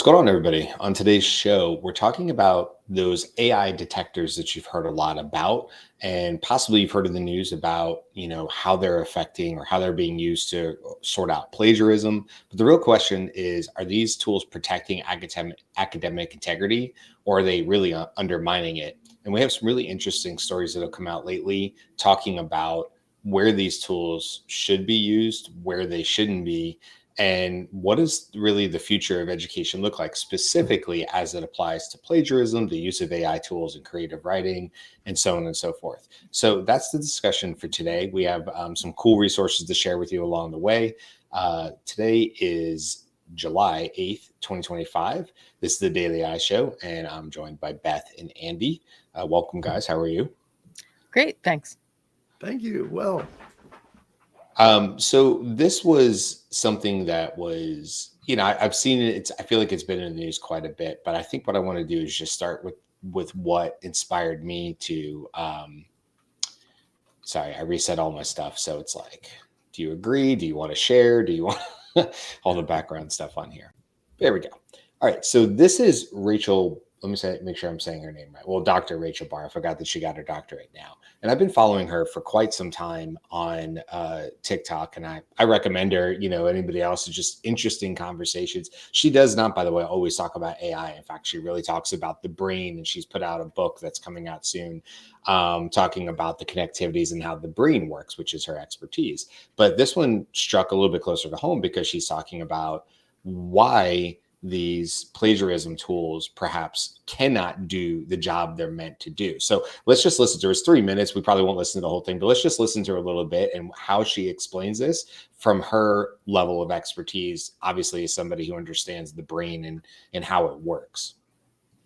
What's going on, everybody? On today's show, we're talking about those AI detectors that you've heard a lot about, and possibly you've heard in the news about, how they're affecting or how they're being used to sort out plagiarism. But the real question is, are these tools protecting academic integrity, or are they really undermining it? And we have some really interesting stories that have come out lately talking about where these tools should be used, where they shouldn't be, and what does really the future of education look like, specifically as it applies to plagiarism, the use of AI tools in creative writing, and so on and so forth? So that's the discussion for today. We have some cool resources to share with you along the way. Today is July 8th, 2025. This is the Daily AI Show, and I'm joined by Beth and Andy. Welcome, guys. How are you? Great, thanks. Thank you. Well, So this was something that was, I've seen it. I feel like it's been in the news quite a bit, but I think what I want to do is just start with what inspired me to. Sorry, I reset all my stuff, so it's like, do you agree? Do you want to share? Do you want all the background stuff on here? There we go. All right, so this is Rachel. Let me make sure I'm saying her name right. Well, Dr. Rachel Barr. I forgot that she got her doctorate now. And I've been following her for quite some time on TikTok, and I recommend her. Anybody else, is just interesting conversations. She does not, by the way, always talk about AI. In fact, she really talks about the brain, and she's put out a book that's coming out soon, talking about the connectivities and how the brain works, which is her expertise. But this one struck a little bit closer to home because she's talking about why these plagiarism tools perhaps cannot do the job they're meant to do. So let's just listen to her. It's 3 minutes. We probably won't listen to the whole thing, but let's just listen to her a little bit and how she explains this from her level of expertise, obviously as somebody who understands the brain and how it works.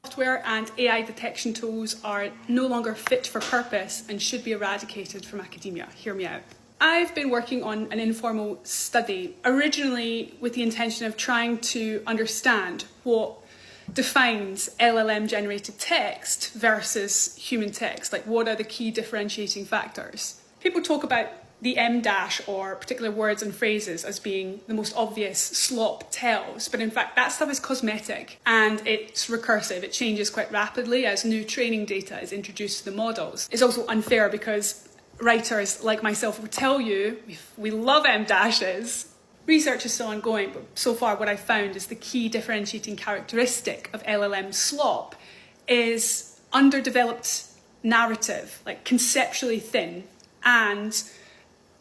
Software and AI detection tools are no longer fit for purpose and should be eradicated from academia. Hear me out. I've been working on an informal study, originally with the intention of trying to understand what defines LLM-generated text versus human text. Like, what are the key differentiating factors? People talk about the M dash or particular words and phrases as being the most obvious slop tells, but in fact that stuff is cosmetic and it's recursive. It changes quite rapidly as new training data is introduced to the models. It's also unfair because writers like myself will tell you we love M dashes. Research is still ongoing, but so far what I've found is the key differentiating characteristic of LLM slop is underdeveloped narrative, like conceptually thin, and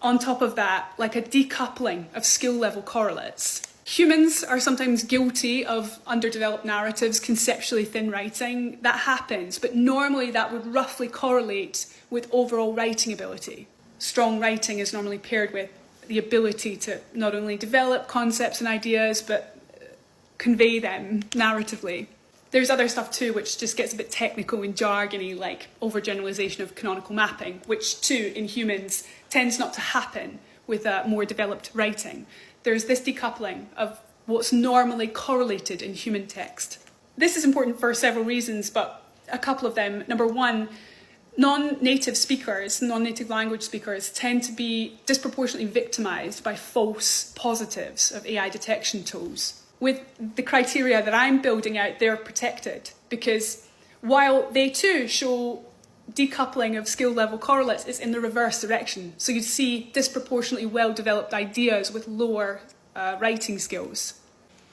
on top of that, like a decoupling of skill level correlates. Humans are sometimes guilty of underdeveloped narratives, conceptually thin writing. That happens, but normally that would roughly correlate with overall writing ability. Strong writing is normally paired with the ability to not only develop concepts and ideas, but convey them narratively. There's other stuff too, which just gets a bit technical and jargony, like overgeneralization of canonical mapping, which too, in humans, tends not to happen with more developed writing. There's this decoupling of what's normally correlated in human text. This is important for several reasons, but a couple of them. Number one, non-native speakers, non-native language speakers tend to be disproportionately victimized by false positives of AI detection tools. With the criteria that I'm building out, they're protected because while they too show decoupling of skill level correlates, it's in the reverse direction. So you'd see disproportionately well-developed ideas with lower writing skills.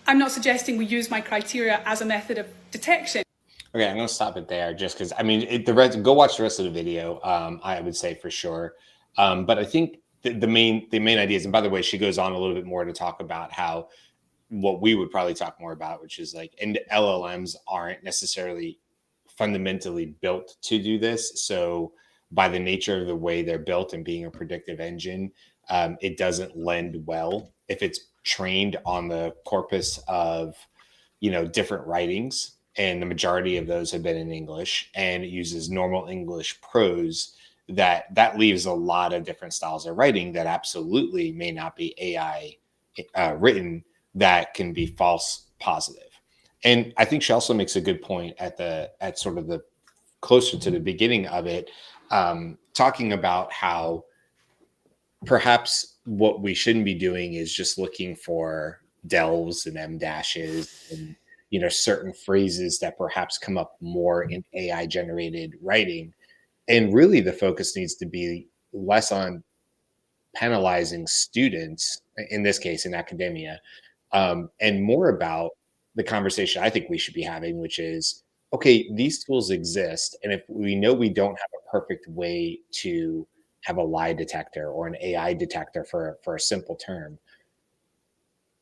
I'm not suggesting we use my criteria as a method of detection. Okay, I'm going to stop it there just because, go watch the rest of the video, I would say for sure. But I think the main ideas, and by the way, she goes on a little bit more to talk about how what we would probably talk more about, which is like, and LLMs aren't necessarily fundamentally built to do this. So by the nature of the way they're built and being a predictive engine, it doesn't lend well if it's trained on the corpus of, different writings. And the majority of those have been in English, and it uses normal English prose. That leaves a lot of different styles of writing that absolutely may not be AI written, that can be false positive. And I think she also makes a good point at sort of the closer to the beginning of it, talking about how perhaps what we shouldn't be doing is just looking for delves and M dashes and certain phrases that perhaps come up more in AI generated writing. And really the focus needs to be less on penalizing students, in this case in academia, and more about the conversation I think we should be having, which is, okay, these tools exist. And if we know we don't have a perfect way to have a lie detector or an AI detector for a simple term,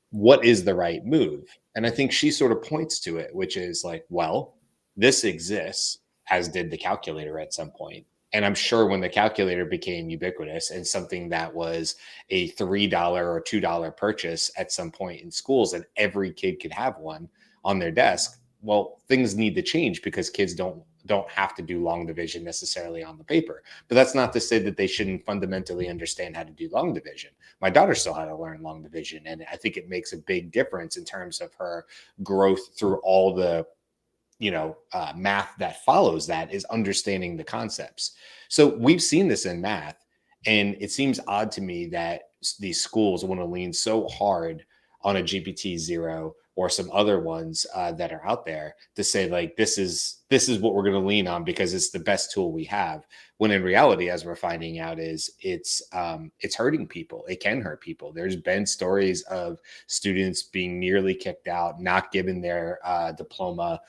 what is the right move? And I think she sort of points to it, which is like, well, this exists, as did the calculator at some point. And I'm sure when the calculator became ubiquitous and something that was a $3 or $2 purchase at some point in schools, and every kid could have one on their desk, well, things need to change because kids don't have to do long division necessarily on the paper. But that's not to say that they shouldn't fundamentally understand how to do long division. My daughter still had to learn long division, and I think it makes a big difference in terms of her growth through all the math that follows, that is understanding the concepts. So we've seen this in math, and it seems odd to me that these schools want to lean so hard on a GPT-0 or some other ones that are out there to say like this is what we're going to lean on because it's the best tool we have, when in reality, as we're finding out, is it's hurting people. It can hurt people. There's been stories of students being nearly kicked out, not given their diploma,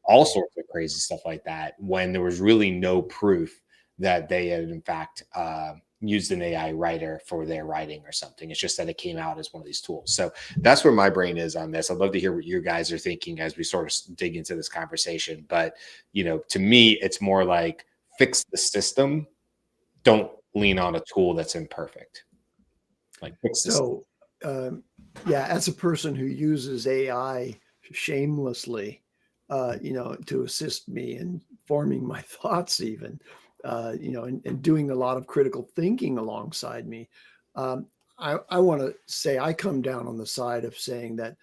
all sorts of crazy stuff like that, when there was really no proof that they had in fact used an AI writer for their writing or something. It's just that it came out as one of these tools. So that's where my brain is on this. I'd love to hear what you guys are thinking as we sort of dig into this conversation. But to me, it's more like fix the system. Don't lean on a tool that's imperfect. Like fix the system. So, yeah, as a person who uses AI shamelessly, to assist me in forming my thoughts, even, and doing a lot of critical thinking alongside me, I want to say I come down on the side of saying that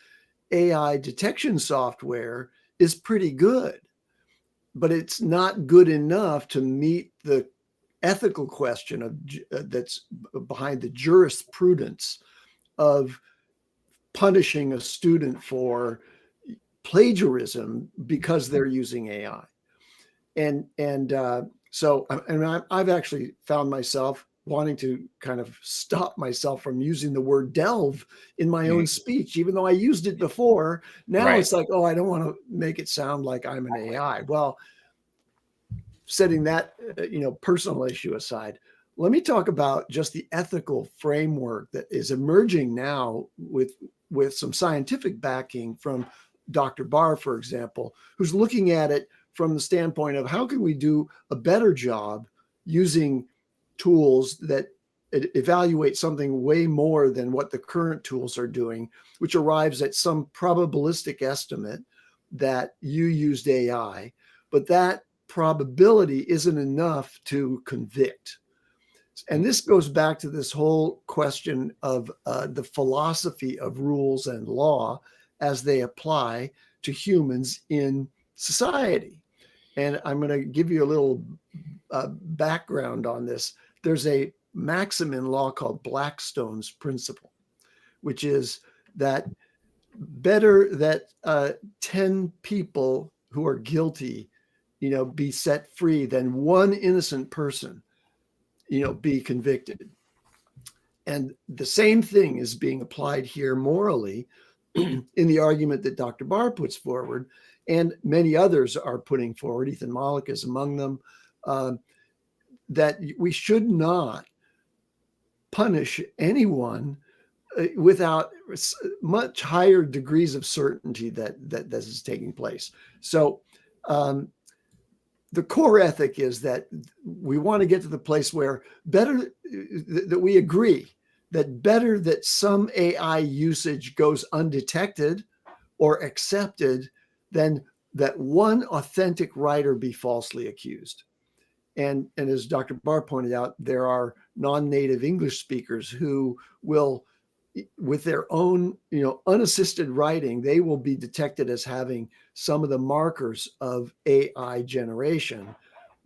AI detection software is pretty good, but it's not good enough to meet the ethical question of that's behind the jurisprudence of punishing a student for plagiarism because they're using AI. And I've actually found myself wanting to kind of stop myself from using the word delve in my own speech, even though I used it before. Now Right. it's like, oh, I don't want to make it sound like I'm an AI. Well, setting that personal issue aside, let me talk about just the ethical framework that is emerging now with some scientific backing from Dr. Barr, for example, who's looking at it from the standpoint of how can we do a better job using tools that evaluate something way more than what the current tools are doing, which arrives at some probabilistic estimate that you used AI, but that probability isn't enough to convict. And this goes back to this whole question of the philosophy of rules and law as they apply to humans in society. And I'm going to give you a little background on this. There's a maxim in law called Blackstone's principle, which is that better that 10 people who are guilty, be set free than one innocent person, be convicted. And the same thing is being applied here morally in the argument that Dr. Barr puts forward, and many others are putting forward. Ethan Mollick is among them, that we should not punish anyone without much higher degrees of certainty that this is taking place. So the core ethic is that we want to get to the place where that we agree that better that some AI usage goes undetected or accepted than that one authentic writer be falsely accused. And as Dr. Barr pointed out, there are non-native English speakers who will, with their own, unassisted writing, they will be detected as having some of the markers of AI generation,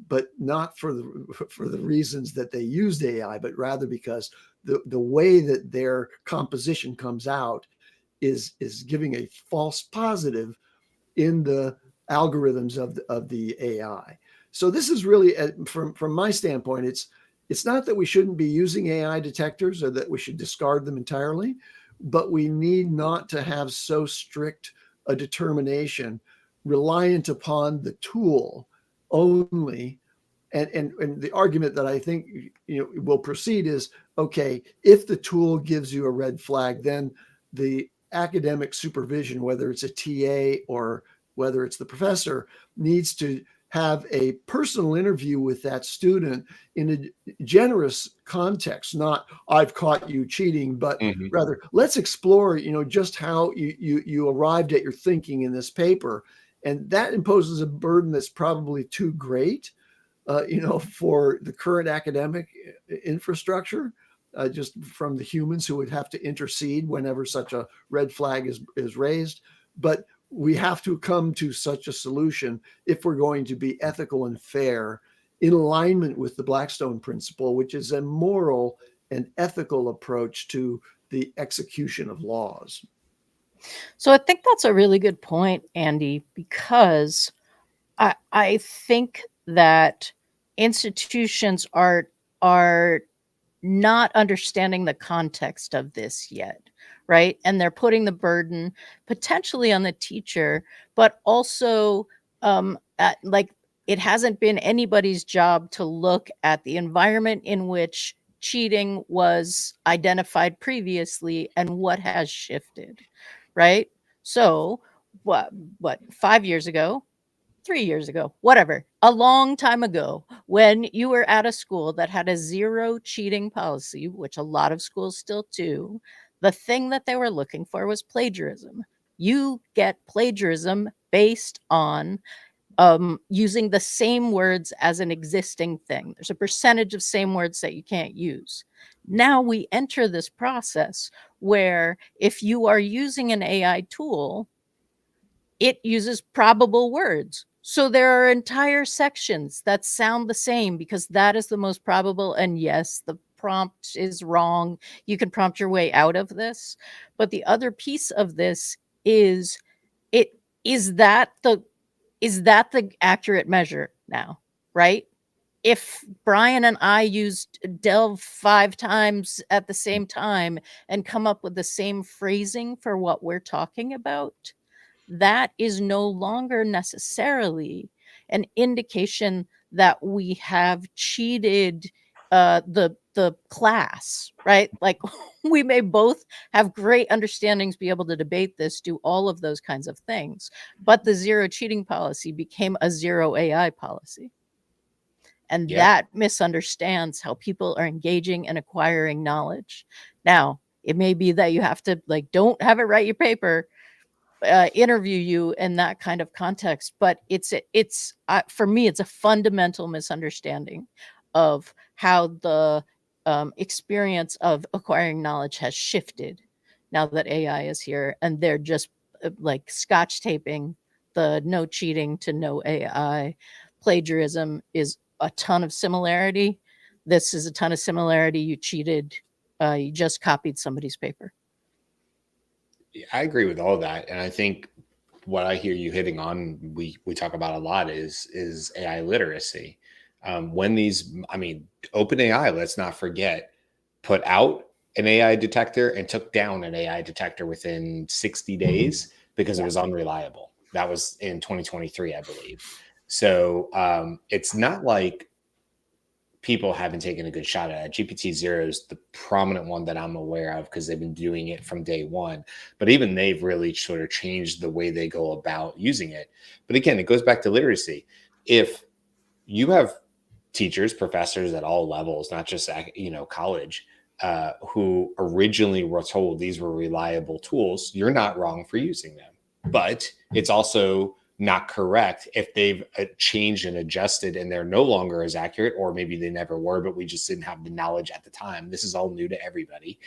but not for the reasons that they used AI, but rather because the way that their composition comes out is giving a false positive in the algorithms of the AI. So this is really, from my standpoint, it's not that we shouldn't be using AI detectors or that we should discard them entirely, but we need not to have so strict a determination reliant upon the tool only. And the argument that I think will proceed is, okay, if the tool gives you a red flag, then the academic supervision, whether it's a TA or whether it's the professor, needs to have a personal interview with that student in a generous context, not I've caught you cheating, but rather let's explore, just how you arrived at your thinking in this paper. And that imposes a burden that's probably too great, for the current academic infrastructure, just from the humans who would have to intercede whenever such a red flag is raised. But we have to come to such a solution if we're going to be ethical and fair, in alignment with the Blackstone principle, which is a moral and ethical approach to the execution of laws. So I think that's a really good point, Andy, because I think that institutions are not understanding the context of this yet, right? And they're putting the burden potentially on the teacher, but also like it hasn't been anybody's job to look at the environment in which cheating was identified previously and what has shifted, right? So what 5 years ago, 3 years ago, whatever, a long time ago, when you were at a school that had a zero cheating policy, which a lot of schools still do, the thing that they were looking for was plagiarism. You get plagiarism based on using the same words as an existing thing. There's a percentage of same words that you can't use. Now we enter this process where if you are using an AI tool, it uses probable words. So there are entire sections that sound the same because that is the most probable. And yes, the prompt is wrong. You can prompt your way out of this. But the other piece of this is is that the accurate measure now, right? If Brian and I used delve 5 times at the same time and come up with the same phrasing for what we're talking about, that is no longer necessarily an indication that we have cheated the class, right? Like we may both have great understandings, be able to debate this, do all of those kinds of things, but the zero cheating policy became a zero AI policy. And that misunderstands how people are engaging and acquiring knowledge. Now, it may be that you have to don't have it write your paper, interview you in that kind of context, but it's for me, it's a fundamental misunderstanding of how the experience of acquiring knowledge has shifted now that AI is here, and they're just like scotch taping the no cheating to no AI. Plagiarism is a ton of similarity. This is a ton of similarity. You cheated. You just copied somebody's paper. I agree with all that, and I think what I hear you hitting on, we talk about a lot is AI literacy. When these, OpenAI, let's not forget, put out an AI detector and took down an AI detector within 60 days because it was unreliable. That was in 2023, I believe. So it's not like people haven't taken a good shot at it. GPT-0 is the prominent one that I'm aware of because they've been doing it from day one. But even they've really sort of changed the way they go about using it. But again, it goes back to literacy. If you have teachers, professors at all levels, not just college, who originally were told these were reliable tools, you're not wrong for using them. But it's also not correct if they've changed and adjusted and they're no longer as accurate, or maybe they never were, but we just didn't have the knowledge at the time. This is all new to everybody.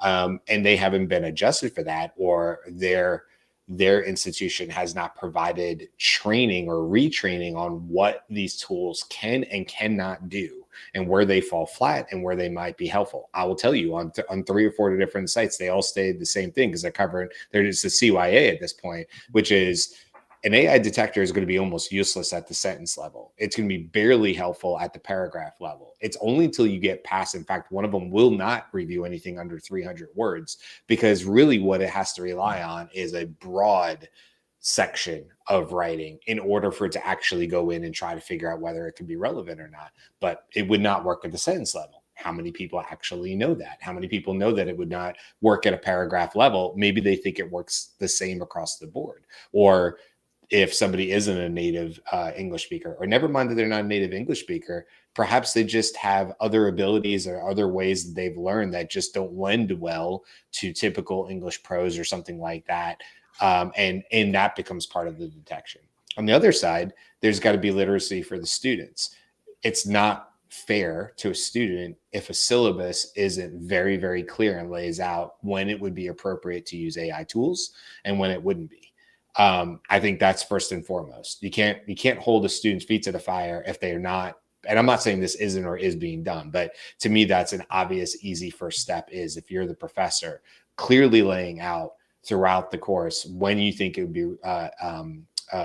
And they haven't been adjusted for that, or their institution has not provided training or retraining on what these tools can and cannot do and where they fall flat and where they might be helpful. I will tell you on 3 or 4 different sites, they all stayed the same thing because they're just the CYA at this point, which is an AI detector is going to be almost useless at the sentence level. It's going to be barely helpful at the paragraph level. It's only until you get past, in fact, one of them will not review anything under 300 words, because really what it has to rely on is a broad section of writing in order for it to actually go in and try to figure out whether it can be relevant or not. But it would not work at the sentence level. How many people actually know that? How many people know that it would not work at a paragraph level? Maybe they think it works the same across the board. Or if somebody isn't a native English speaker, or never mind that they're not a native English speaker, perhaps they just have other abilities or other ways that they've learned that just don't lend well to typical English prose or something like that. And that becomes part of the detection. On the other side, there's got to be literacy for the students. It's not fair to a student if a syllabus isn't very, very clear and lays out when it would be appropriate to use AI tools and when it wouldn't be. I think that's first and foremost. You can't hold a student's feet to the fire if they're not. And I'm not saying this isn't or is being done, but to me, that's an obvious, easy first step. Is if you're the professor, clearly laying out throughout the course when you think it would be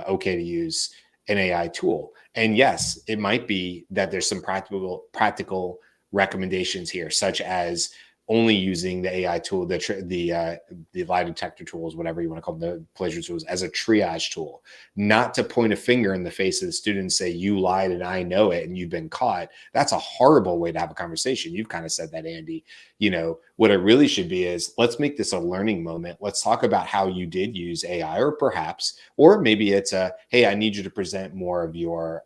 okay to use an AI tool. And yes, it might be that there's some practical recommendations here, such as only using the AI tool, the lie detector tools, whatever you want to call them, the plagiarism tools, as a triage tool, not to point a finger in the face of the student and say, you lied and I know it and you've been caught. That's a horrible way to have a conversation. You've kind of said that, Andy. You know, what it really should be is, let's make this a learning moment. Let's talk about how you did use AI, or maybe it's a, hey, I need you to present more of your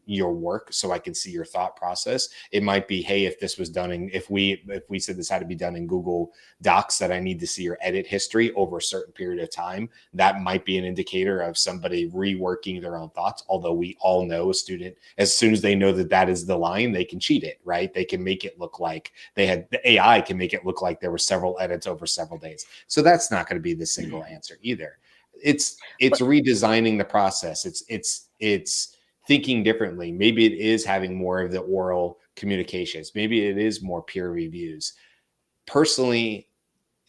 work so I can see your thought process. It might be, hey, if this was done in, if we said this had to be done in Google Docs, that I need to see your edit history over a certain period of time. That might be an indicator of somebody reworking their own thoughts. Although we all know a student, as soon as they know that that is the line, they can cheat it, right? They can make it look like the AI can make it look like there were several edits over several days. So that's not going to be the single answer either. It's redesigning the process. It's thinking differently. Maybe it is having more of the oral communications. Maybe it is more peer reviews. Personally,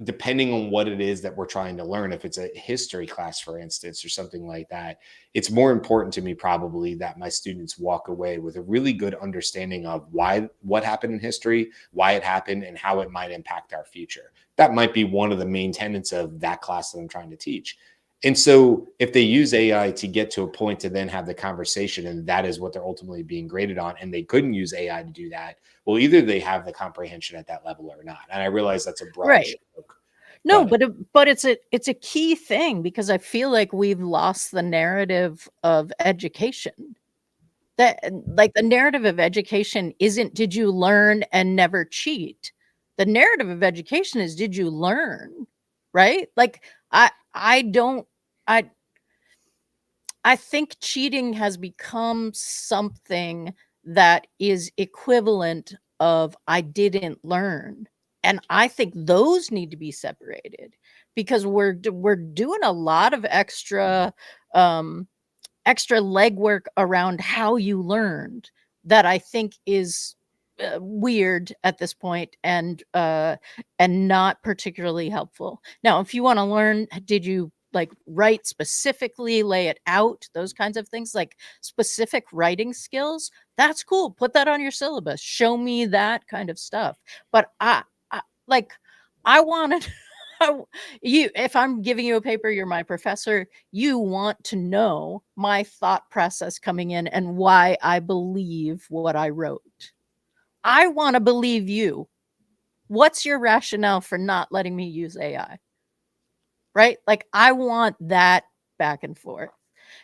depending on what it is that we're trying to learn, if it's a history class, for instance, or something like that, it's more important to me probably that my students walk away with a really good understanding of what happened in history, why it happened, and how it might impact our future. That might be one of the main tenets of that class that I'm trying to teach. And so if they use AI to get to a point to then have the conversation, and that is what they're ultimately being graded on, and they couldn't use AI to do that, well, either they have the comprehension at that level or not. And I realize that's a broad stroke. No, but it's a key thing, because I feel like we've lost the narrative of education. That, like, the narrative of education isn't, did you learn and never cheat? The narrative of education is, did you learn? Right? Like, I don't I think cheating has become something that is equivalent of, I didn't learn. And I think those need to be separated, because we're doing a lot of extra legwork around how you learned that I think is weird at this point, and not particularly helpful. Now, if you want to learn, did you like write specifically, lay it out, those kinds of things, like specific writing skills, that's cool. Put that on your syllabus. Show me that kind of stuff. But I wanted you, if I'm giving you a paper, you're my professor, you want to know my thought process coming in and why I believe what I wrote. I want to believe you. What's your rationale for not letting me use AI? Right? Like, I want that back and forth,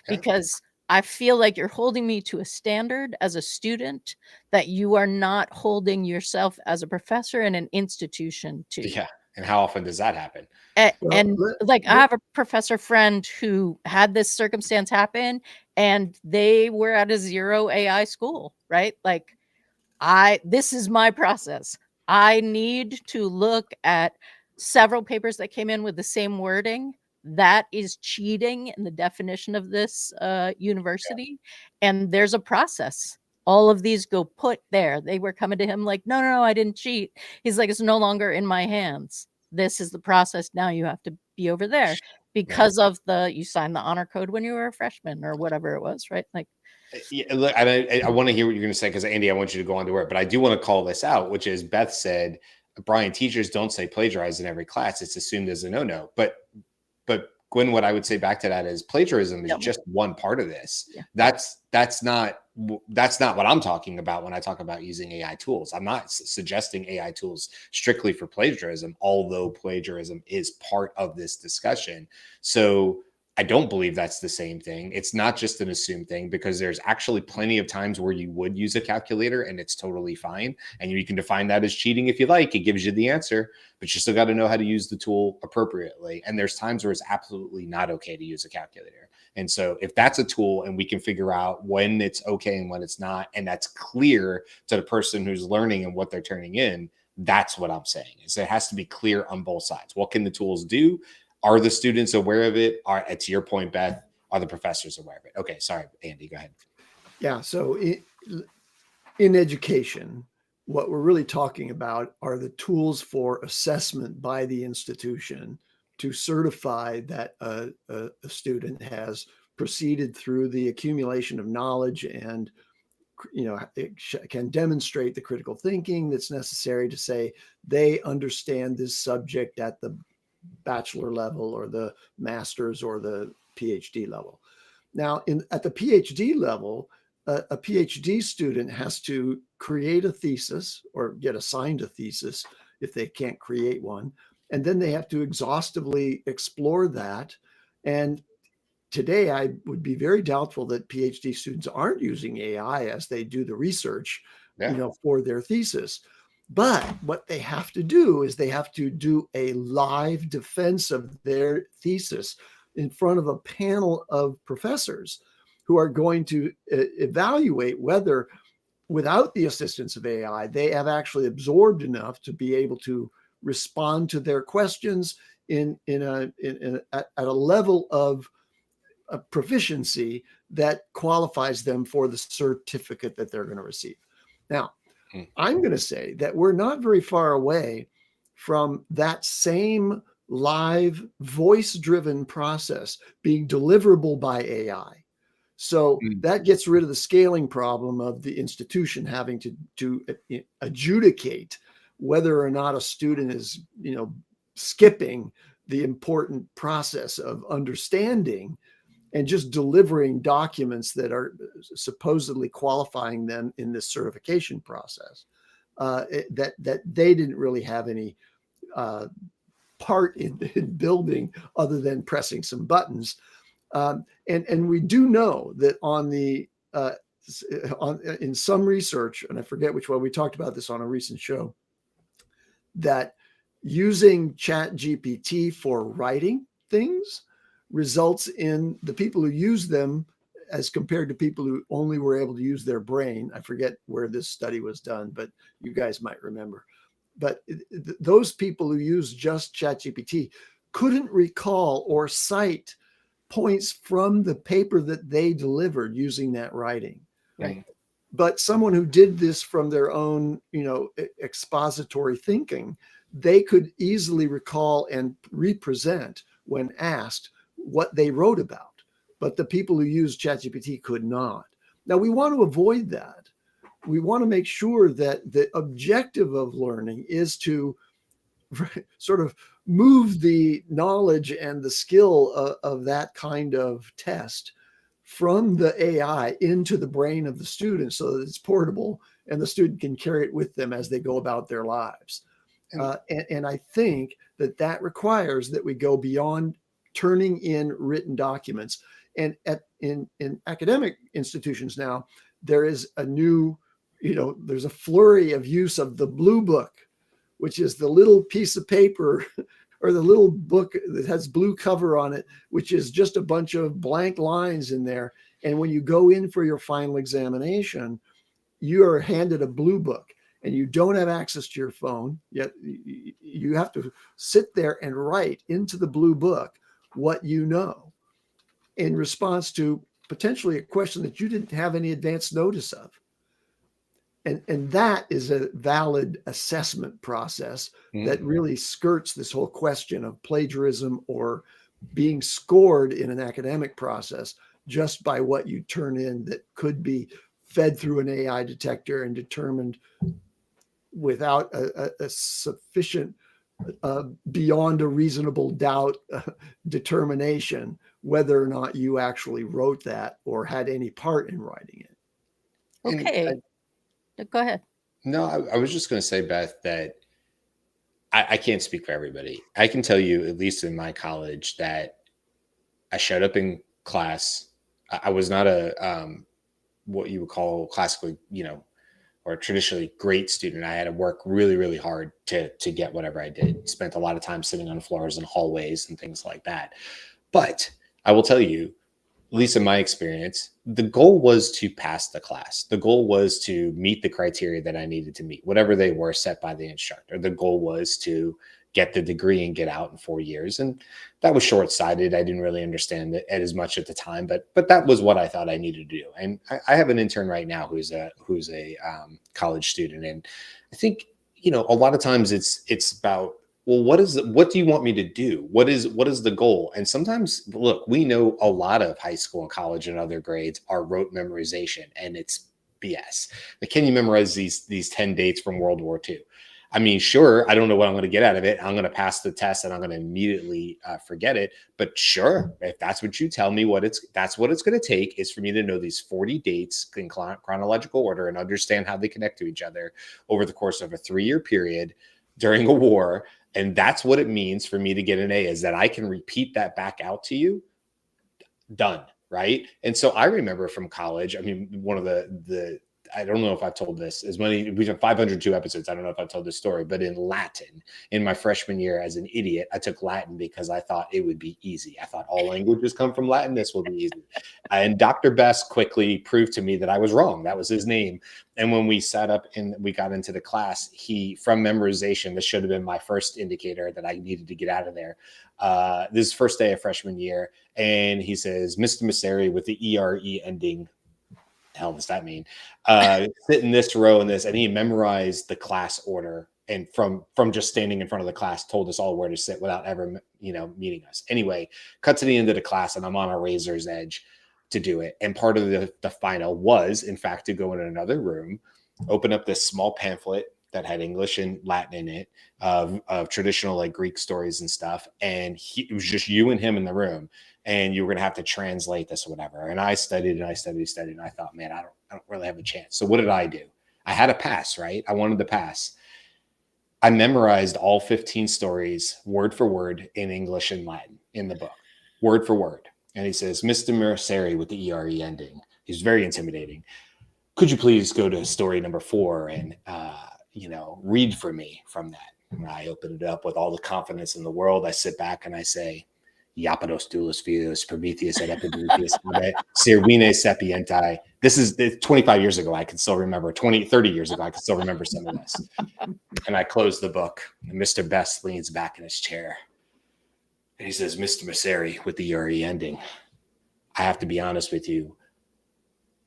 because I feel like you're holding me to a standard as a student that you are not holding yourself as a professor in an institution to. Yeah. And how often does that happen? And like, I have a professor friend who had this circumstance happen, and they were at a zero AI school, right? Like, this is my process. I need to look at several papers that came in with the same wording. That is cheating in the definition of this university. And there's a process. All of these go put there. They were coming to him like, no, I didn't cheat. He's like, it's no longer in my hands. This is the process. Now you have to be over there. because of you signed the honor code when you were a freshman or whatever it was, right? Like, yeah, look, I want to hear what you're going to say, because Andy, I want you to go on to work, but I do want to call this out, which is Beth said, Brian, teachers don't say plagiarize in every class. It's assumed as a no-no. But Gwen, what I would say back to that is plagiarism is just one part of this. Yeah. That's not what I'm talking about when I talk about using AI tools. I'm not suggesting AI tools strictly for plagiarism, although plagiarism is part of this discussion. So I don't believe that's the same thing. It's not just an assumed thing, because there's actually plenty of times where you would use a calculator and it's totally fine. And you can define that as cheating if you like. It gives you the answer, but you still got to know how to use the tool appropriately. And there's times where it's absolutely not okay to use a calculator. And so if that's a tool and we can figure out when it's okay and when it's not, and that's clear to the person who's learning and what they're turning in, that's what I'm saying, is it has to be clear on both sides. What can the tools do? Are the students aware of it? To your point, Beth, are the professors aware of it? Okay, sorry, Andy, go ahead. Yeah, so in education, what we're really talking about are the tools for assessment by the institution to certify that a student has proceeded through the accumulation of knowledge and it can demonstrate the critical thinking that's necessary to say they understand this subject at the bachelor level or the master's or the PhD level. Now, at the PhD level, a PhD student has to create a thesis or get assigned a thesis if they can't create one. And then they have to exhaustively explore that. And today, I would be very doubtful that PhD students aren't using AI as they do the research, for their thesis. But what they have to do is they have to do a live defense of their thesis in front of a panel of professors who are going to evaluate whether, without the assistance of AI, they have actually absorbed enough to be able to respond to their questions at a level of proficiency that qualifies them for the certificate that they're going to receive. Now, I'm going to say that we're not very far away from that same live voice-driven process being deliverable by AI. So that gets rid of the scaling problem of the institution having to adjudicate whether or not a student is, skipping the important process of understanding and just delivering documents that are supposedly qualifying them in this certification process, that they didn't really have any part in building other than pressing some buttons. And we do know that in some research, and I forget which one, we talked about this on a recent show, that using ChatGPT for writing things results in the people who use them as compared to people who only were able to use their brain. I forget where this study was done, but you guys might remember. But those people who use just ChatGPT couldn't recall or cite points from the paper that they delivered using that writing. Right. But someone who did this from their own, expository thinking, they could easily recall and represent when asked what they wrote about. But the people who use ChatGPT could not. Now, we want to avoid that. We want to make sure that the objective of learning is to sort of move the knowledge and the skill of that kind of test from the AI into the brain of the student so that it's portable and the student can carry it with them as they go about their lives. And I think that requires that we go beyond turning in written documents. And in academic institutions now, there is a new, there's a flurry of use of the blue book, which is the little piece of paper or the little book that has blue cover on it, which is just a bunch of blank lines in there. And when you go in for your final examination, you are handed a blue book and you don't have access to your phone, yet you have to sit there and write into the blue book what you know in response to potentially a question that you didn't have any advance notice of. And that is a valid assessment process that really skirts this whole question of plagiarism or being scored in an academic process just by what you turn in that could be fed through an AI detector and determined without a sufficient beyond a reasonable doubt determination whether or not you actually wrote that or had any part in writing it. Okay. Go ahead. No, I was just going to say, Beth, that I can't speak for everybody. I can tell you, at least in my college, that I showed up in class. I was not a what you would call classically, or traditionally great student. I had to work really, really hard to get whatever I did. Spent a lot of time sitting on floors and hallways and things like that. But I will tell you, at least in my experience, the goal was to pass the class. The goal was to meet the criteria that I needed to meet, whatever they were set by the instructor. The goal was to get the degree and get out in 4 years. And that was short-sighted. I didn't really understand it as much at the time, but that was what I thought I needed to do. And I have an intern right now who's a college student. And I think, a lot of times it's about, well, what do you want me to do? What is the goal? And sometimes, look, we know a lot of high school and college and other grades are rote memorization, and it's BS. Like, can you memorize these 10 dates from World War II? I mean, sure, I don't know what I'm going to get out of it. I'm going to pass the test and I'm going to immediately forget it. But sure, if that's what you tell me, that's what it's going to take is for me to know these 40 dates in chronological order and understand how they connect to each other over the course of a 3-year period during a war. And that's what it means for me to get an A, is that I can repeat that back out to you. Done. Right. And so I remember from college, I mean, one of the I don't know if I've told this, we've done 502 episodes. I don't know if I've told this story, but in Latin, in my freshman year as an idiot, I took Latin because I thought it would be easy. I thought all languages come from Latin. This will be easy. And Dr. Best quickly proved to me that I was wrong. That was his name. And when we sat up and we got into the class, from memorization, this should have been my first indicator that I needed to get out of there. This is first day of freshman year. And he says, Mr. Messeri, with the ERE ending. Hell does that mean? Sit in this row and this, and he memorized the class order, and from just standing in front of the class, told us all where to sit without ever meeting us. Anyway, cut to the end of the class, and I'm on a razor's edge to do it. And part of the final was, in fact, to go in another room, open up this small pamphlet that had English and Latin in it of traditional like Greek stories and stuff, and it was just you and him in the room. And you were going to have to translate this or whatever. And I studied and I studied. And I thought, man, I don't really have a chance. So what did I do? I had a pass, right? I wanted to pass. I memorized all 15 stories word for word in English and Latin in the book, word for word. And he says, Mr. Messeri, with the ERE ending. He's very intimidating. Could you please go to story number 4 and, read for me from that? And I open it up with all the confidence in the world. I sit back and I say, Iapetos doulos Philos, Prometheus et Epimetheus, Sirvine Sapienti. This is 25 years ago. I can still remember 30 years ago. I can still remember some of this. And I close the book, and Mr. Best leans back in his chair. And he says, Mr. Messeri, with the ERE ending, I have to be honest with you.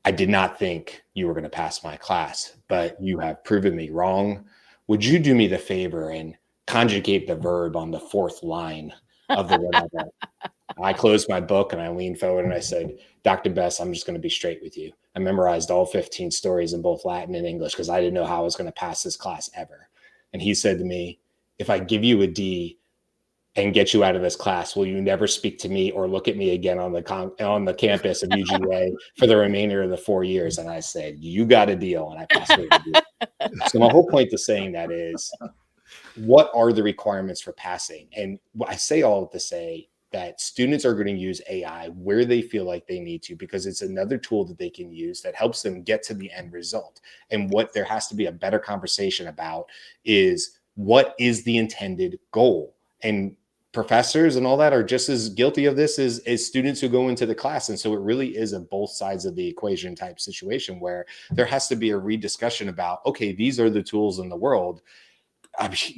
I did not think you were going to pass my class, but you have proven me wrong. Would you do me the favor and conjugate the verb on the 4th line of the whatever? I closed my book and I leaned forward and I said, Dr. Best, I'm just going to be straight with you. I memorized all 15 stories in both Latin and English because I didn't know how I was going to pass this class ever. And he said to me, if I give you a D and get you out of this class, will you never speak to me or look at me again on the campus of UGA for the remainder of the 4 years? And I said, you got a deal. And I passed it. So my whole point to saying that is, what are the requirements for passing? And I say all to say that students are going to use AI where they feel like they need to, because it's another tool that they can use that helps them get to the end result. And what there has to be a better conversation about is, what is the intended goal? And professors and all that are just as guilty of this as students who go into the class. And so it really is a both sides of the equation type situation where there has to be a rediscussion about, okay, these are the tools in the world.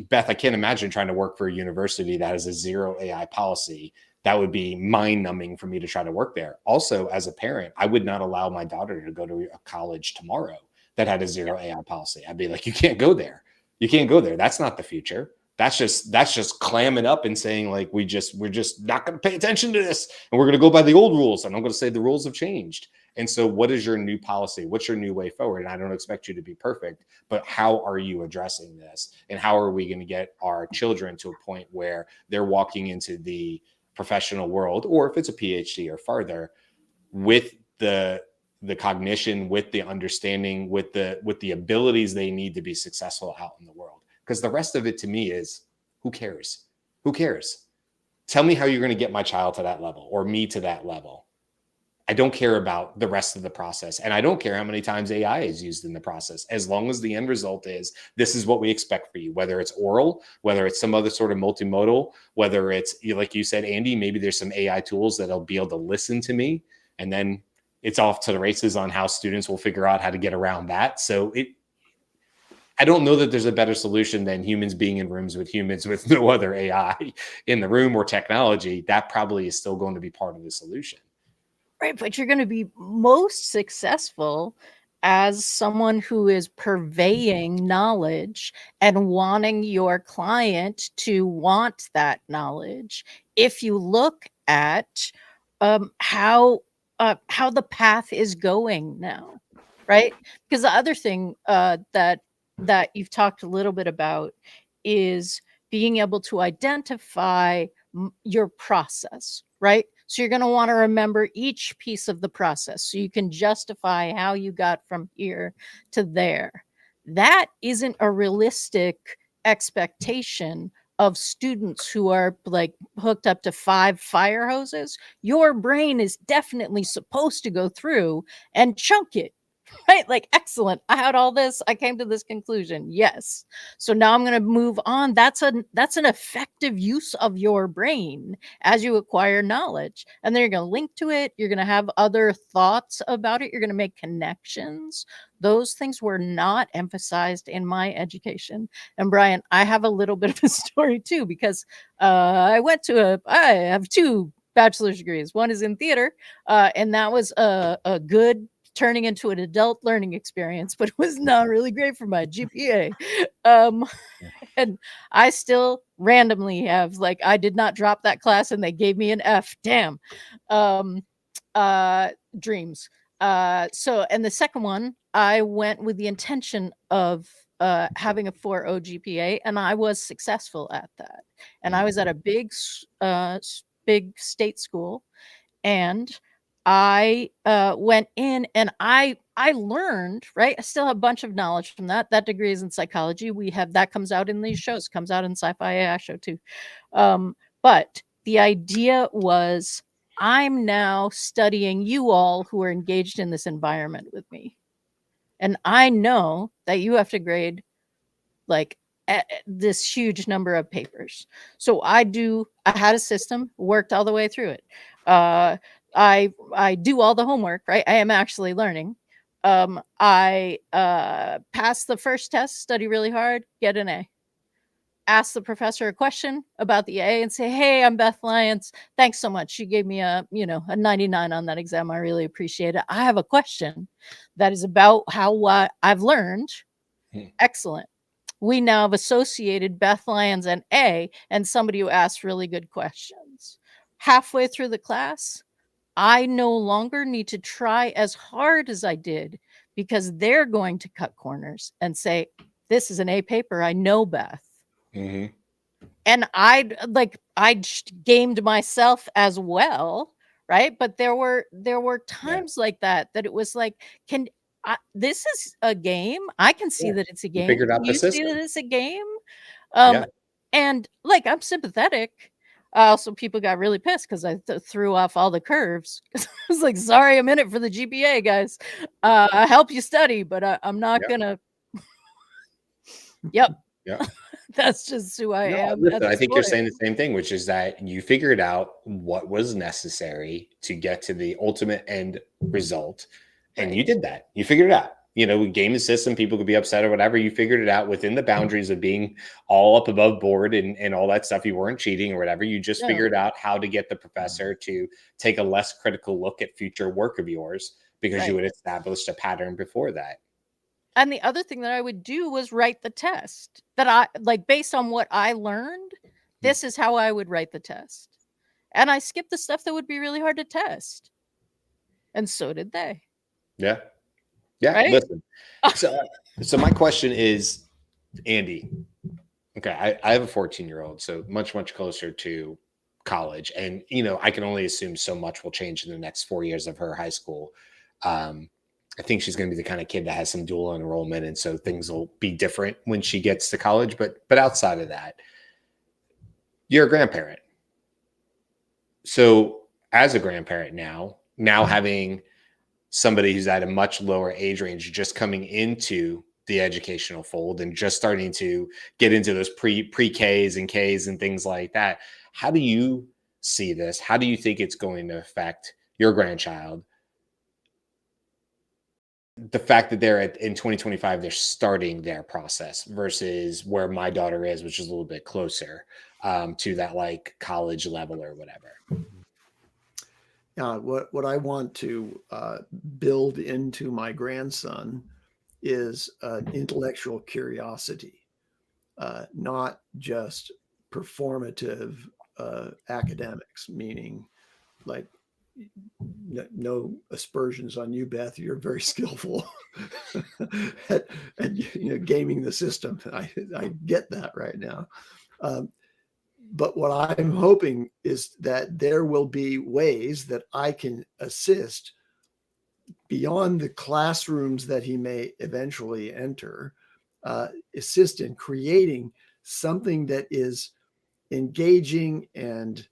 Beth, I can't imagine trying to work for a university that has a 0 AI policy. That would be mind numbing for me to try to work there. Also, as a parent, I would not allow my daughter to go to a college tomorrow that had a 0 AI policy. I'd be like, you can't go there. You can't go there. That's not the future. That's just clamming up and saying like, we're just not going to pay attention to this, and we're going to go by the old rules. And I'm going to say the rules have changed. And so what is your new policy? What's your new way forward? And I don't expect you to be perfect, but how are you addressing this? And how are we going to get our children to a point where they're walking into the professional world, or if it's a PhD or farther, with the cognition, with the understanding, with the abilities they need to be successful out in the world? Because the rest of it to me is, who cares? Who cares? Tell me how you're going to get my child to that level or me to that level. I don't care about the rest of the process. And I don't care how many times AI is used in the process, as long as the end result is, this is what we expect for you, whether it's oral, whether it's some other sort of multimodal, whether it's, like you said, Andy, maybe there's some AI tools that'll be able to listen to me, and then it's off to the races on how students will figure out how to get around that. So I don't know that there's a better solution than humans being in rooms with humans with no other AI in the room or technology. That probably is still going to be part of the solution. Right, but you're going to be most successful as someone who is purveying knowledge and wanting your client to want that knowledge. If you look at how the path is going now, right? Because the other thing that you've talked a little bit about is being able to identify your process, right? So you're going to want to remember each piece of the process so you can justify how you got from here to there. That isn't a realistic expectation of students who are like hooked up to 5 fire hoses. Your brain is definitely supposed to go through and chunk it. Right? Like, excellent. I had all this. I came to this conclusion. Yes. So now I'm going to move on. That's an effective use of your brain as you acquire knowledge. And then you're going to link to it. You're going to have other thoughts about it. You're going to make connections. Those things were not emphasized in my education. And Brian, I have a little bit of a story too, because I have 2 bachelor's degrees. One is in theater, and that was a good turning into an adult learning experience, but it was not really great for my GPA. And I still randomly have, like, I did not drop that class and they gave me an F. Damn. Dreams. So, and the second one, I went with the intention of having a 4.0 GPA, and I was successful at that. And I was at a big state school, and I went in and I learned, right? I still have a bunch of knowledge from that. That degree is in psychology. We have that comes out in these shows, comes out in Sci-Fi AI show too. But the idea was, I'm now studying you all who are engaged in this environment with me. And I know that you have to grade like this huge number of papers. So I had a system, worked all the way through it. I do all the homework, right? I am actually learning. I pass the first test, study really hard, get an A. Ask the professor a question about the A and say, hey, I'm Beth Lyons. Thanks so much. You gave me a 99 on that exam. I really appreciate it. I have a question that is about how I've learned. Excellent. We now have associated Beth Lyons and A and somebody who asked really good questions. Halfway through the class, I no longer need to try as hard as I did, because they're going to cut corners and say, this is an A paper. I know Beth. Mm-hmm. And I gamed myself as well. Right. But there were times like that it was like, this is a game. I can see that it's a game. Figured out the system. See that it's a game. And like, I'm sympathetic. So people got really pissed because I threw off all the curves. I was like, sorry, I'm in it for the GPA, guys. I help you study, but I'm not gonna. Yep. Yeah. That's just who I am. Listen, I think you're saying the same thing, which is that you figured out what was necessary to get to the ultimate end result. And you did that. You figured it out. Game the system, people could be upset or whatever. You figured it out within the boundaries of being all up above board and all that stuff. You weren't cheating or whatever. You just figured out how to get the professor to take a less critical look at future work of yours, because you had established a pattern before that. And the other thing that I would do was write the test that I like based on what I learned. This is how I would write the test. And I skipped the stuff that would be really hard to test. And so did they. Yeah. Yeah. Right? Listen. So my question is, Andy, okay, I have a 14-year-old, so much closer to college. And, I can only assume so much will change in the next 4 years of her high school. I think she's going to be the kind of kid that has some dual enrollment. And so things will be different when she gets to college. But outside of that, you're a grandparent. So as a grandparent now having somebody who's at a much lower age range just coming into the educational fold and just starting to get into those pre-Ks and Ks and things like that. How do you see this? How do you think it's going to affect your grandchild? The fact that they're in 2025, they're starting their process versus where my daughter is, which is a little bit closer to that like college level or whatever. What I want to build into my grandson is intellectual curiosity, not just performative academics, meaning like no aspersions on you, Beth. You're very skillful at gaming the system. I get that right now. But what I'm hoping is that there will be ways that I can assist beyond the classrooms that he may eventually enter, assist in creating something that is engaging and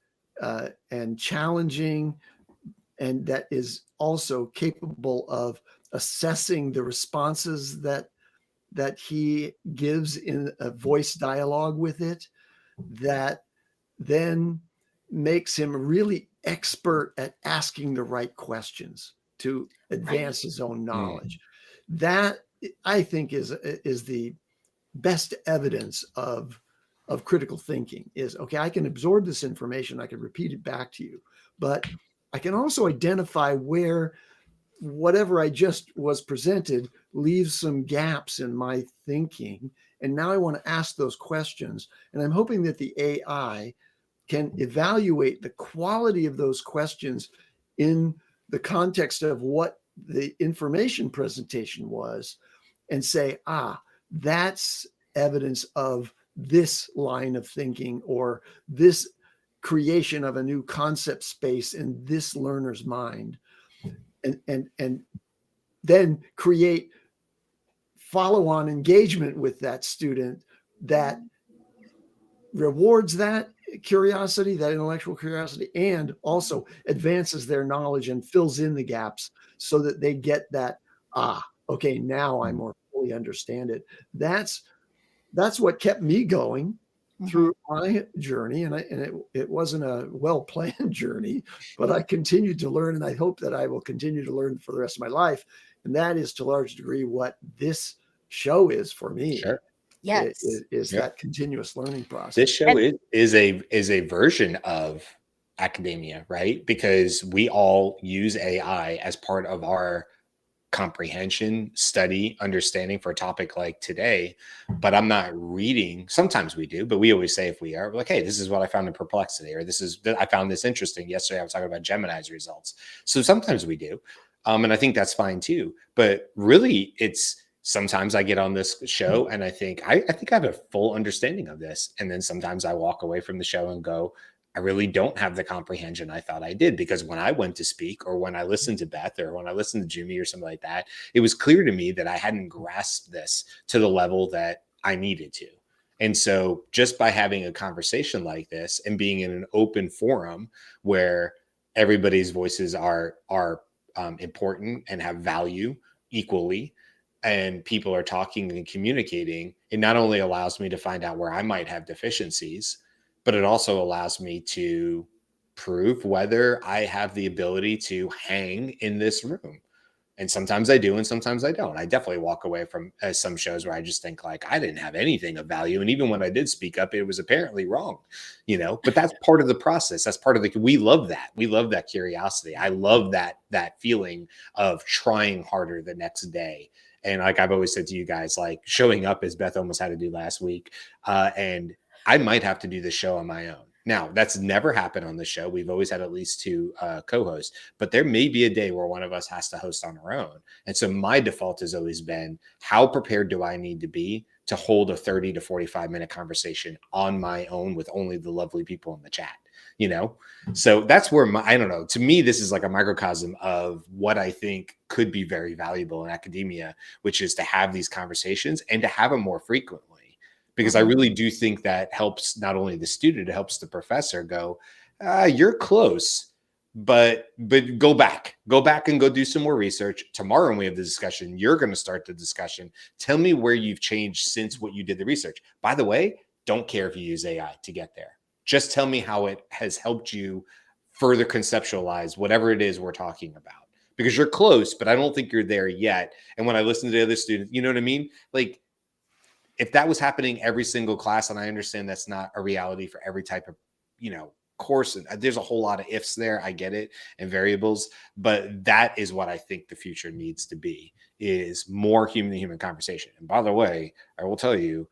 challenging, and that is also capable of assessing the responses that he gives in a voice dialogue with it, that then makes him really expert at asking the right questions to advance his own knowledge. That I think is the best evidence of critical thinking. Is okay, I can absorb this information, I can repeat it back to you, but I can also identify where whatever I just was presented leaves some gaps in my thinking. And now I want to ask those questions. And I'm hoping that the AI can evaluate the quality of those questions in the context of what the information presentation was, and say, that's evidence of this line of thinking, or this creation of a new concept space in this learner's mind, and then create follow-on engagement with that student that rewards that curiosity, that intellectual curiosity, and also advances their knowledge and fills in the gaps so that they get that, okay, now I more fully understand it. That's what kept me going through my journey. And it wasn't a well-planned journey, but I continued to learn, and I hope that I will continue to learn for the rest of my life. And that is to a large degree what this show is for me. Sure. Yes. Is that continuous learning process. This show is a version of academia, right? Because we all use AI as part of our comprehension, study, understanding for a topic like today. But I'm not reading. Sometimes we do, but we always say if we are, we're like, hey, this is what I found in Perplexity, or I found this interesting. Yesterday I was talking about Gemini's results. So sometimes we do. And I think that's fine too. But really it's sometimes I get on this show and I think I have a full understanding of this. And then sometimes I walk away from the show and go, I really don't have the comprehension I thought I did, because when I went to speak, or when I listened to Beth, or when I listened to Jimmy or something like that, it was clear to me that I hadn't grasped this to the level that I needed to. And so just by having a conversation like this and being in an open forum where everybody's voices are important and have value equally, and people are talking and communicating, it not only allows me to find out where I might have deficiencies, but it also allows me to prove whether I have the ability to hang in this room. And sometimes I do, and sometimes I don't. I definitely walk away from some shows where I just think like I didn't have anything of value. And even when I did speak up, it was apparently wrong, but that's part of the process. That's part of we love that. We love that curiosity. I love that feeling of trying harder the next day. And like I've always said to you guys, like showing up as Beth almost had to do last week. And I might have to do the show on my own. Now, that's never happened on the show. We've always had at least two co-hosts, but there may be a day where one of us has to host on our own. And so my default has always been, how prepared do I need to be to hold a 30 to 45-minute conversation on my own with only the lovely people in the chat? So that's where I don't know. To me, this is like a microcosm of what I think could be very valuable in academia, which is to have these conversations and to have them more frequently. Because I really do think that helps not only the student, it helps the professor go, you're close, but go back and go do some more research. Tomorrow when we have the discussion, you're going to start the discussion. Tell me where you've changed since what you did the research. By the way, don't care if you use AI to get there. Just tell me how it has helped you further conceptualize whatever it is we're talking about. Because you're close, but I don't think you're there yet. And when I listen to the other students, you know what I mean? Like, if that was happening every single class, and I understand that's not a reality for every type of, course, and there's a whole lot of ifs there, I get it, and variables, but that is what I think the future needs to be, is more human-to-human conversation. And by the way, I will tell you,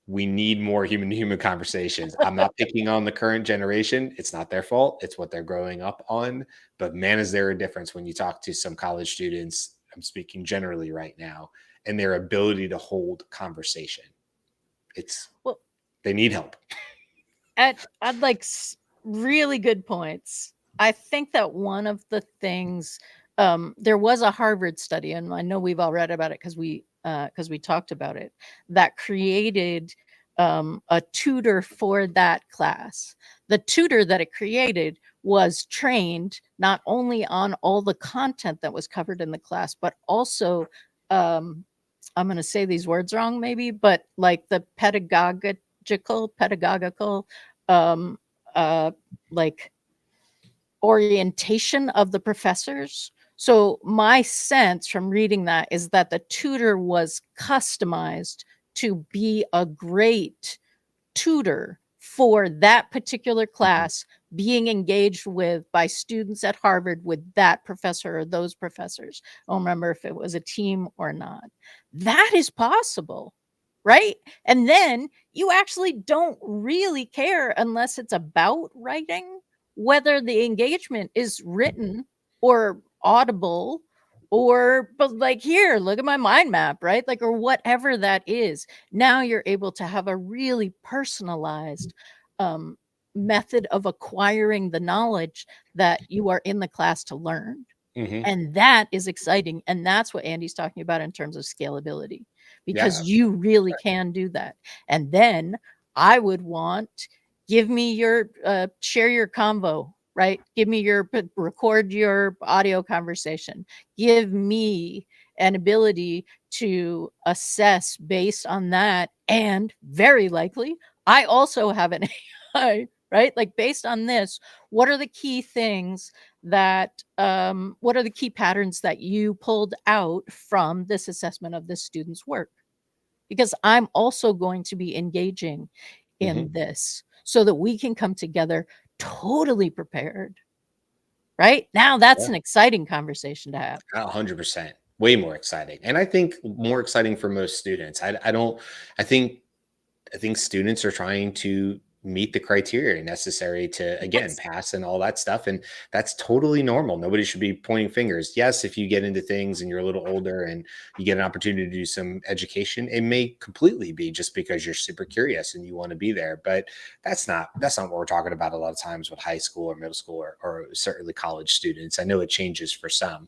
we need more human-to-human conversations. I'm not picking on the current generation. It's not their fault. It's what they're growing up on. But man, is there a difference when you talk to some college students, I'm speaking generally right now, and their ability to hold conversation. They need help. I'd like really good points. I think that one of the things, there was a Harvard study, and I know we've all read about it because we talked about it, that created a tutor for that class. The tutor that it created was trained not only on all the content that was covered in the class, but also, I'm going to say these words wrong maybe, but like the pedagogical, like orientation of the professors. So my sense from reading that is that the tutor was customized to be a great tutor for that particular class being engaged with by students at Harvard with that professor or those professors. I don't remember if it was a team or not. That is possible, right? And then you actually don't really care, unless it's about writing, whether the engagement is written or audible, but like, here, look at my mind map, right? Like, or whatever that is. Now you're able to have a really personalized method of acquiring the knowledge that you are in the class to learn. And that is exciting. And that's what Andy's talking about in terms of scalability, because you really can do that. And then I would want, give me your, share your convo, right? Record your audio conversation. Give me an ability to assess based on that. And very likely, I also have an AI, right? Like, based on this, what are the key things that, what are the key patterns that you pulled out from this assessment of this student's work? Because I'm also going to be engaging in this so that we can come together totally prepared. Right? Now that's an exciting conversation to have. 100%. Way more exciting. And I think more exciting for most students. I think students are trying to meet the criteria necessary to, again, pass and all that stuff. And that's totally normal. Nobody should be pointing fingers. Yes, if you get into things and you're a little older and you get an opportunity to do some education, it may completely be just because you're super curious and you want to be there. But that's not what we're talking about a lot of times with high school or middle school or certainly college students. I know it changes for some.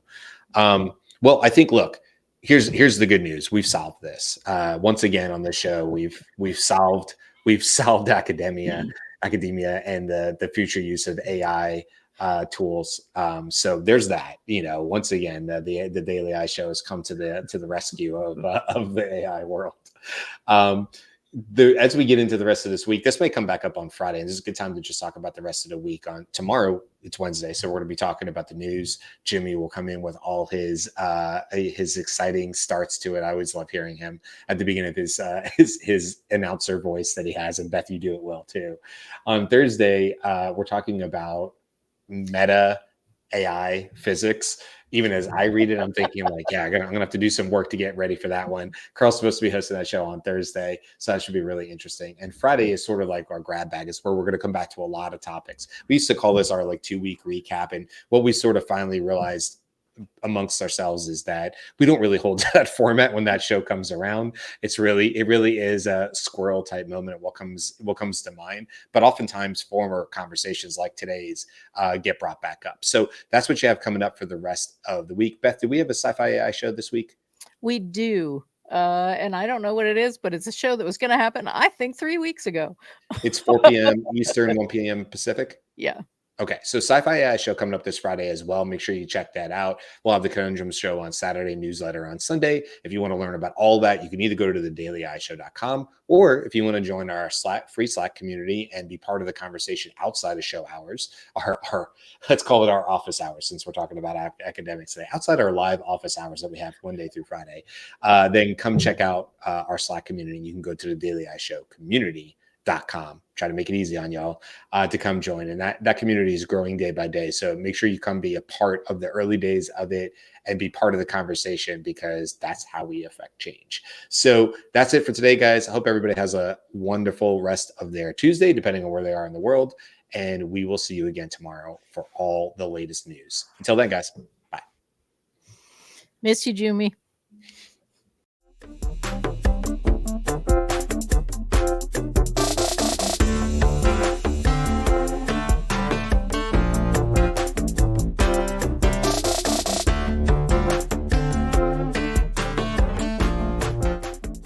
Well, I think, look, here's the good news. We've solved this. Once again on this show, we've solved academia and the future use of AI tools. So there's that. Once again, the Daily AI Show has come to the rescue of the AI world. as we get into the rest of this week, this may come back up on Friday, and this is a good time to just talk about the rest of the week. On tomorrow, it's Wednesday, so we're going to be talking about the news. Jimmy will come in with all his exciting starts to it. I always love hearing him at the beginning of his announcer voice that he has, and Beth, you do it well too. On Thursday, we're talking about meta AI physics. Even as I read it, I'm thinking like, yeah, I'm gonna have to do some work to get ready for that one. Carl's supposed to be hosting that show on Thursday, so that should be really interesting. And Friday is sort of like our grab bag, is where we're going to come back to a lot of topics. We used to call this our like 2-week recap, and what we sort of finally realized amongst ourselves is that we don't really hold to that format when that show comes around. It really is a squirrel type moment of what comes to mind. But oftentimes former conversations like today's get brought back up. So that's what you have coming up for the rest of the week. Beth, do we have a sci-fi AI show this week? We do. And I don't know what it is, but it's a show that was going to happen, I think, 3 weeks ago. It's 4 p.m. Eastern, 1 p.m. Pacific. Yeah. Okay, so Sci-Fi AI show coming up this Friday as well. Make sure you check that out. We'll have the Conundrum show on Saturday, newsletter on Sunday. If you want to learn about all that, you can either go to thedailyishow.com, or if you want to join our free Slack community and be part of the conversation outside of show hours, our let's call it our office hours, since we're talking about academics today, outside our live office hours that we have Monday through Friday, then come check out our Slack community. You can go to the Daily I Show community.com. Try to make it easy on y'all to come join. And that community is growing day by day. So make sure you come be a part of the early days of it and be part of the conversation, because that's how we affect change. So that's it for today, guys. I hope everybody has a wonderful rest of their Tuesday, depending on where they are in the world. And we will see you again tomorrow for all the latest news. Until then, guys, bye. Miss you, Jumi.